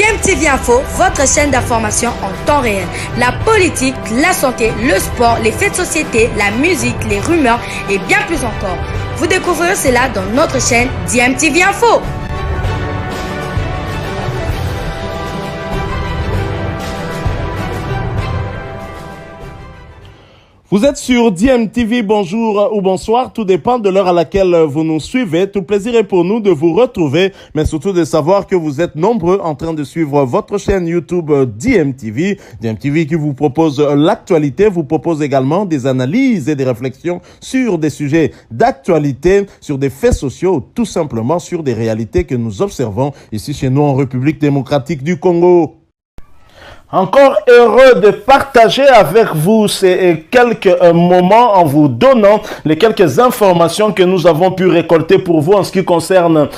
DMTV Info, votre chaîne d'information en temps réel. La politique, la santé, le sport, les faits de société, la musique, les rumeurs et bien plus encore. Vous découvrirez cela dans notre chaîne DMTV Info. Vous êtes sur DMTV, bonjour ou bonsoir, tout dépend de l'heure à laquelle vous nous suivez. Tout plaisir est pour nous de vous retrouver, mais surtout de savoir que vous êtes nombreux en train de suivre votre chaîne YouTube DMTV. DMTV qui vous propose l'actualité, vous propose également des analyses et des réflexions sur des sujets d'actualité, sur des faits sociaux, tout simplement sur des réalités que nous observons ici chez nous en République démocratique du Congo. Encore heureux de partager avec vous ces quelques moments en vous donnant les quelques informations que nous avons pu récolter pour vous en ce qui concerne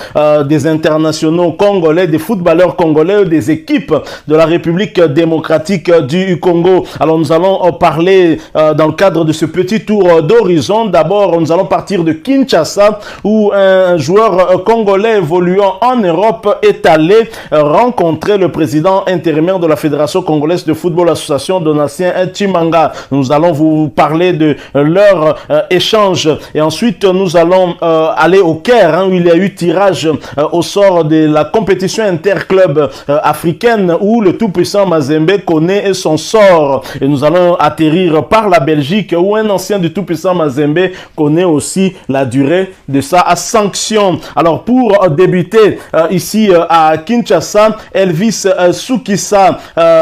des internationaux congolais, des footballeurs congolais, des équipes de la République démocratique du Congo. Alors nous allons parler dans le cadre de ce petit tour d'horizon. D'abord, nous allons partir de Kinshasa où un joueur congolais évoluant en Europe est allé rencontrer le président intérimaire de la Fédération congolaise de football association Donatien Tshimanga. Nous allons vous parler de leur échange et ensuite nous allons aller au Caire où il y a eu tirage au sort de la compétition interclub africaine où le tout-puissant Mazembe connaît son sort et nous allons atterrir par la Belgique où un ancien du tout-puissant Mazembe connaît aussi la durée de sa sanction. Alors pour débuter ici à Kinshasa, Elvis Soukissa,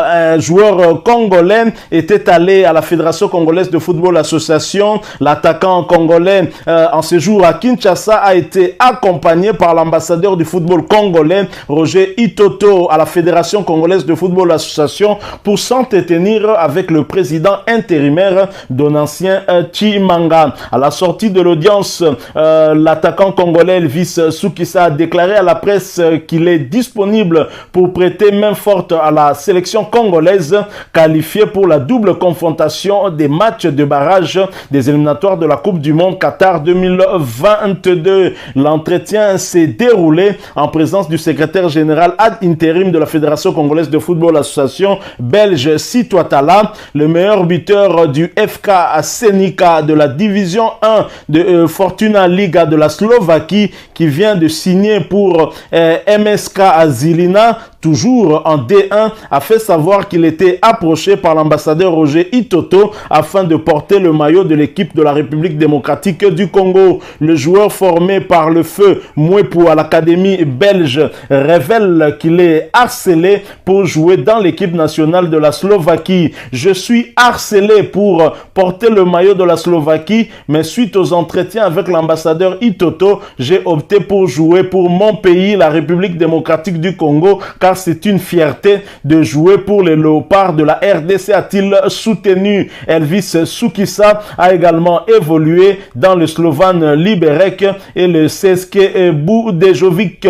un joueur congolais, était allé à la Fédération congolaise de football association. L'attaquant congolais en séjour à Kinshasa a été accompagné par l'ambassadeur du football congolais, Roger Itoto, à la Fédération congolaise de football association pour s'entretenir avec le président intérimaire Donatien Tshimanga. À la sortie de l'audience, l'attaquant congolais Elvis Soukissa a déclaré à la presse qu'il est disponible pour prêter main forte à la sélection congolaise qualifiée pour la double confrontation des matchs de barrage des éliminatoires de la Coupe du Monde Qatar 2022. L'entretien s'est déroulé en présence du secrétaire général ad interim de la Fédération congolaise de football association belge Sitouatala, le meilleur buteur du FK Senica de la division 1 de Fortuna Liga de la Slovaquie qui vient de signer pour MSK Zilina, toujours en D1, a fait savoir qu'il était approché par l'ambassadeur Roger Itoto afin de porter le maillot de l'équipe de la République démocratique du Congo. Le joueur formé par le feu Mwepu à l'académie belge révèle qu'il est harcelé pour jouer dans l'équipe nationale de la Slovaquie. Je suis harcelé pour porter le maillot de la Slovaquie, mais suite aux entretiens avec l'ambassadeur Itoto, j'ai opté pour jouer pour mon pays, la République démocratique du Congo, car c'est une fierté de jouer pour les léopards de la RDC, a-t-il soutenu. Elvis Soukissa a également évolué dans le Slovan Liberec et le CSK Budejovic,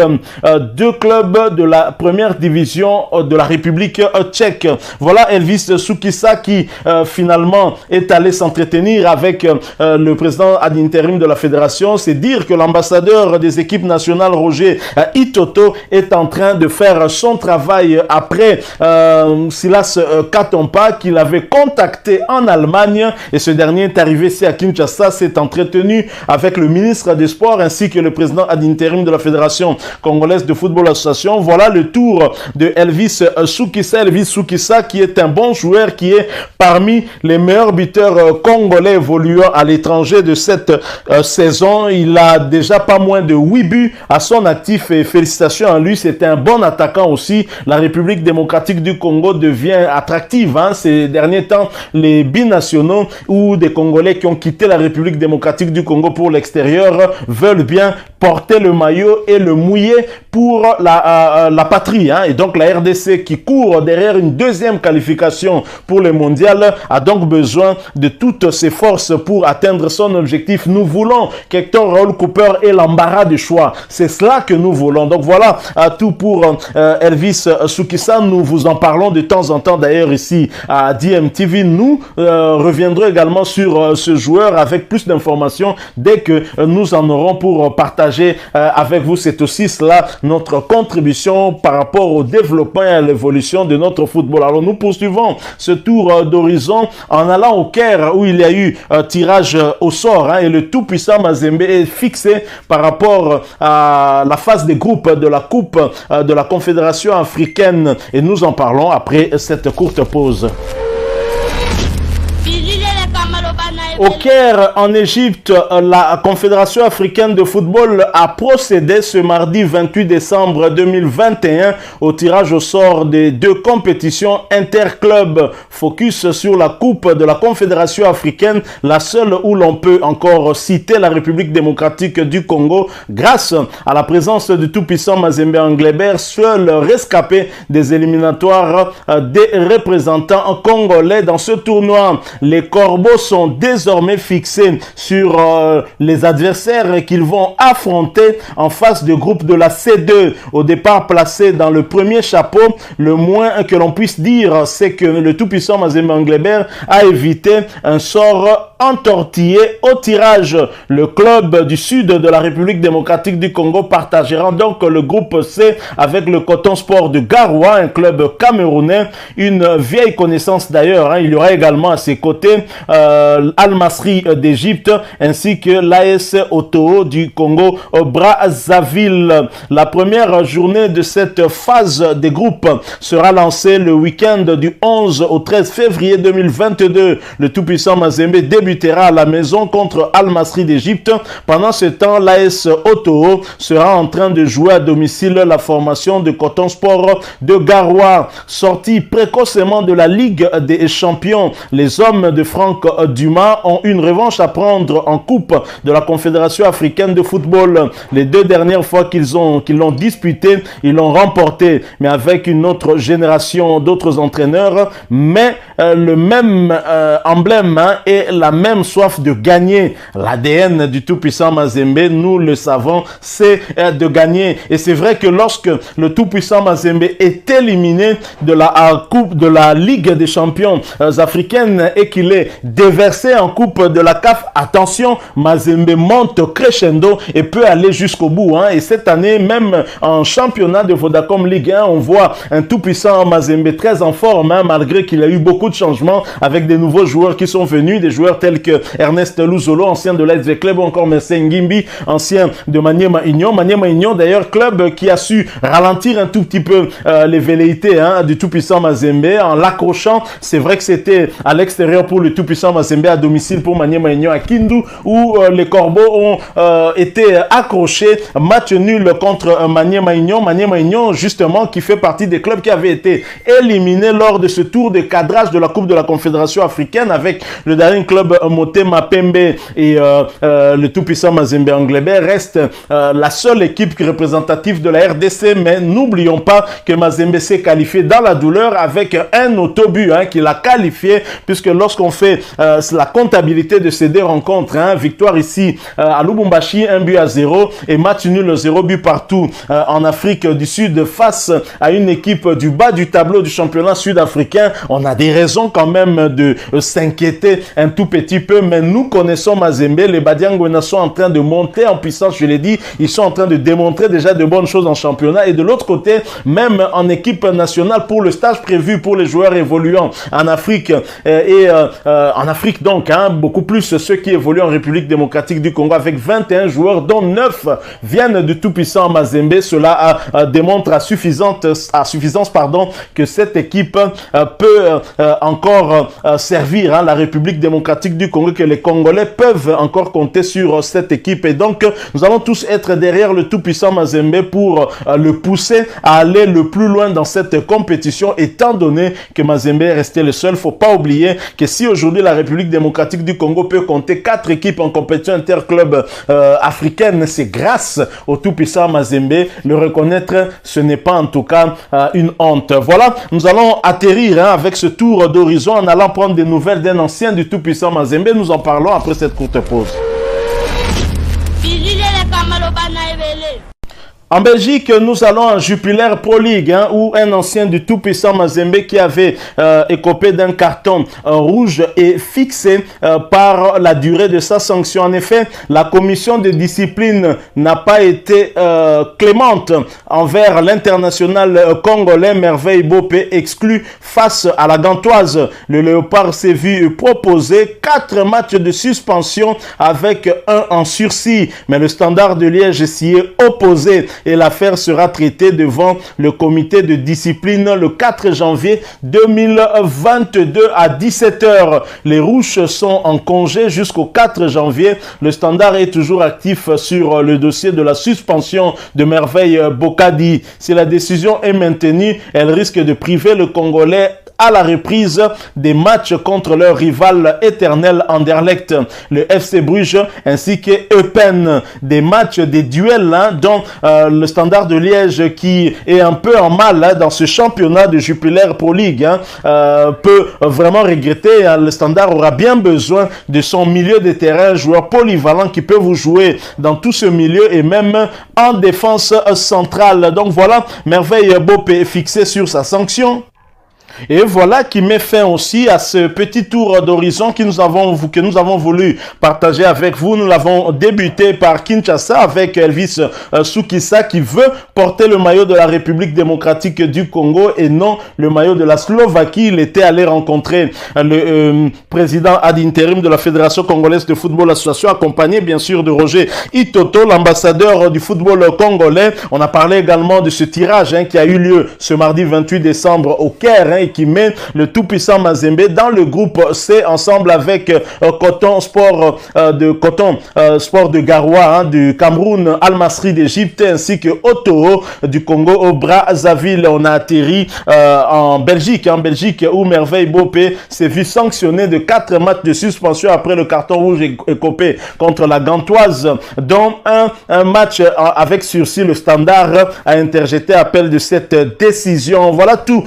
deux clubs de la première division de la République tchèque. Voilà Elvis Soukissa qui finalement est allé s'entretenir avec le président ad interim de la fédération. C'est dire que l'ambassadeur des équipes nationales Roger Itoto est en train de faire son travail après Silas Katompa qu'il avait contacté en Allemagne et ce dernier est arrivé ici à Kinshasa, s'est entretenu avec le ministre des Sports ainsi que le président ad interim de la Fédération congolaise de football association. Voilà le tour de Elvis Soukissa. Elvis Soukissa qui est un bon joueur, qui est parmi les meilleurs buteurs congolais évoluant à l'étranger de cette saison. Il a déjà pas moins de 8 buts à son actif et félicitations à lui. C'est un bon attaquant aussi. La République démocratique du Congo devient attractive ces derniers temps. Les binationaux ou des Congolais qui ont quitté la République démocratique du Congo pour l'extérieur veulent bien porter le maillot et le mouiller pour la patrie. Et donc la RDC qui court derrière une deuxième qualification pour le mondial a donc besoin de toutes ses forces pour atteindre son objectif. Nous voulons qu'Hector Raoul Cooper ait l'embarras du choix. C'est cela que nous voulons. Donc voilà tout pour Elvis Soukissa. Nous vous en parlons de temps en temps d'ailleurs ici à DMTV. Nous reviendrons également sur ce joueur avec plus d'informations dès que nous en aurons pour partager avec vous. C'est aussi cela notre contribution par rapport au développement et à l'évolution de notre football. Alors nous poursuivons ce tour d'horizon en allant au Caire où il y a eu tirage au sort et le tout-puissant Mazembe est fixé par rapport à la phase des groupes de la Coupe de la Confédération africaine et nous en parlons après cette courte pause. Au Caire, en Égypte, la Confédération africaine de football a procédé ce mardi 28 décembre 2021 au tirage au sort des deux compétitions interclubs. Focus sur la Coupe de la Confédération africaine, la seule où l'on peut encore citer la République démocratique du Congo grâce à la présence du tout-puissant Mazembe Anglebert, seul rescapé des éliminatoires des représentants congolais dans ce tournoi. Les Corbeaux sont désormais fixés sur les adversaires qu'ils vont affronter en face de groupe de la C2. Au départ placé dans le premier chapeau, le moins que l'on puisse dire, c'est que le tout-puissant Mazembe Anglebert a évité un sort entortillé au tirage. Le club du sud de la République démocratique du Congo partagera donc le groupe C avec le Coton Sport de Garoua, un club camerounais, une vieille connaissance d'ailleurs. Il y aura également à ses côtés Al-Masri d'Égypte ainsi que l'AS Otoo du Congo Brazzaville. La première journée de cette phase des groupes sera lancée le week-end du 11 au 13 février 2022. Le tout-puissant Mazembe débutera à la maison contre Al-Masri d'Égypte. Pendant ce temps, l'AS Otoo sera en train de jouer à domicile la formation de Coton Sport de Garoua. Sorti précocement de la Ligue des Champions, les hommes de Franck Dumas ont une revanche à prendre en Coupe de la Confédération africaine de football. Les deux dernières fois qu'ils l'ont disputé, ils l'ont remporté, mais avec une autre génération d'autres entraîneurs, mais le même emblème et la même soif de gagner. L'ADN du tout-puissant Mazembe, nous le savons, c'est de gagner. Et c'est vrai que lorsque le tout-puissant Mazembe est éliminé de la Coupe de la Ligue des Champions africaine et qu'il est déversé en Coupe de la CAF, attention, Mazembe monte crescendo et peut aller jusqu'au bout. Et cette année, même en championnat de Vodacom Ligue 1, on voit un tout-puissant Mazembe très en forme, malgré qu'il a eu beaucoup de changements avec des nouveaux joueurs qui sont venus, des joueurs tels que Ernest Luzolo, ancien de l'AS Club, ou encore Mercé Ngimbi, ancien de Maniema Union. Maniema Union, d'ailleurs, club qui a su ralentir un tout petit peu les velléités du tout-puissant Mazembe en l'accrochant. C'est vrai que c'était à l'extérieur pour le tout-puissant Mazembe, à domicile pour Maniema Union à Kindu, où les Corbeaux ont été accrochés. Match nul contre Maniema Union. Maniema Union, justement, qui fait partie des clubs qui avaient été éliminés lors de ce tour de cadrage de la Coupe de la Confédération africaine avec le dernier club Motema Pembe et le tout-puissant Mazembe Anglebert reste la seule équipe représentative de la RDC, mais n'oublions pas que Mazembe s'est qualifié dans la douleur avec un autobus qui l'a qualifié, puisque lorsqu'on fait la comptabilité de ces deux rencontres, victoire ici à Lubumbashi 1-0 et match nul 0 but partout en Afrique du Sud face à une équipe du bas du tableau du championnat sud-africain, on a des raisons quand même de s'inquiéter un tout petit peu, mais nous connaissons Mazembe, les Badiangwena sont en train de monter en puissance, je l'ai dit, ils sont en train de démontrer déjà de bonnes choses en championnat, et de l'autre côté, même en équipe nationale pour le stage prévu pour les joueurs évoluant en Afrique, en Afrique donc, beaucoup plus ceux qui évoluent en République démocratique du Congo avec 21 joueurs dont 9 viennent du tout-puissant Mazembe. Cela démontre à suffisance que cette équipe peut encore servir la République démocratique du Congo, que les Congolais peuvent encore compter sur cette équipe, et donc nous allons tous être derrière le tout-puissant Mazembe pour le pousser à aller le plus loin dans cette compétition, étant donné que Mazembe est resté le seul. Faut pas oublier que si aujourd'hui la République démocratique du Congo peut compter 4 équipes en compétition interclub africaine, c'est grâce au tout-puissant Mazembe. Le reconnaître, ce n'est pas en tout cas une honte. Voilà, nous allons atterrir avec ce tour d'horizon en allant prendre des nouvelles d'un ancien du tout-puissant Mazembe. Nous en parlons après cette courte pause. En Belgique, nous allons en Jupiler Pro League, où un ancien du tout-puissant Mazembe qui avait écopé d'un carton rouge est fixé par la durée de sa sanction. En effet, la commission de discipline n'a pas été clémente envers l'international congolais Merveille Bopé, exclu face à la Gantoise. Le Léopard s'est vu proposer 4 matchs de suspension avec 1 en sursis, mais le Standard de Liège s'y est opposé et l'affaire sera traitée devant le comité de discipline le 4 janvier 2022 à 17 h. Les Rouges sont en congé jusqu'au 4 janvier. Le Standard est toujours actif sur le dossier de la suspension de Merveille Bokadi. Si la décision est maintenue, elle risque de priver le Congolais à la reprise des matchs contre leur rival éternel Anderlecht, le FC Bruges ainsi que Eupen. Des matchs, des duels dont le Standard de Liège, qui est un peu en mal dans ce championnat de Jupiler Pro League, peut vraiment regretter. Le Standard aura bien besoin de son milieu de terrain, joueur polyvalent qui peut vous jouer dans tout ce milieu et même en défense centrale. Donc voilà, Merveille Bopé fixé sur sa sanction. Et voilà qui met fin aussi à ce petit tour d'horizon que nous avons voulu partager avec vous. Nous l'avons débuté par Kinshasa avec Elvis Soukissa qui veut porter le maillot de la République démocratique du Congo et non le maillot de la Slovaquie. Il était allé rencontrer le président ad interim de la Fédération congolaise de football association, accompagné bien sûr de Roger Itoto, l'ambassadeur du football congolais. On a parlé également de ce tirage qui a eu lieu ce mardi 28 décembre au Caire, qui met le tout-puissant Mazembe dans le groupe C ensemble avec Coton Sport de Garoua du Cameroun, Al Masry d'Égypte ainsi que Otoro du Congo au Brazzaville. On a atterri en Belgique où Merveille Bopé s'est vu sanctionné de 4 matchs de suspension après le carton rouge écopé contre la Gantoise, dont un match avec sursis. Le Standard a interjeté appel de cette décision. Voilà tout.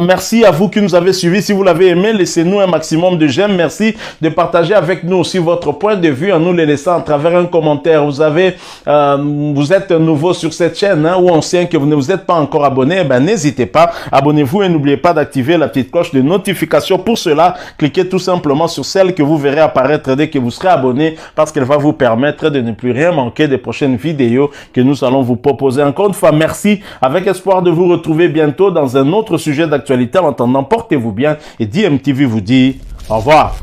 Merci à vous qui nous avez suivis. Si vous l'avez aimé, laissez-nous un maximum de j'aime. Merci de partager avec nous aussi votre point de vue en nous les laissant à travers un commentaire. Vous êtes nouveau sur cette chaîne ou ancien que vous ne vous êtes pas encore abonné, n'hésitez pas, abonnez-vous et n'oubliez pas d'activer la petite cloche de notification. Pour cela, cliquez tout simplement sur celle que vous verrez apparaître dès que vous serez abonné, parce qu'elle va vous permettre de ne plus rien manquer des prochaines vidéos que nous allons vous proposer. Encore une fois, merci, avec espoir de vous retrouver bientôt dans un autre sujet d'actualité. En attendant, portez-vous bien et DMTV vous dit au revoir.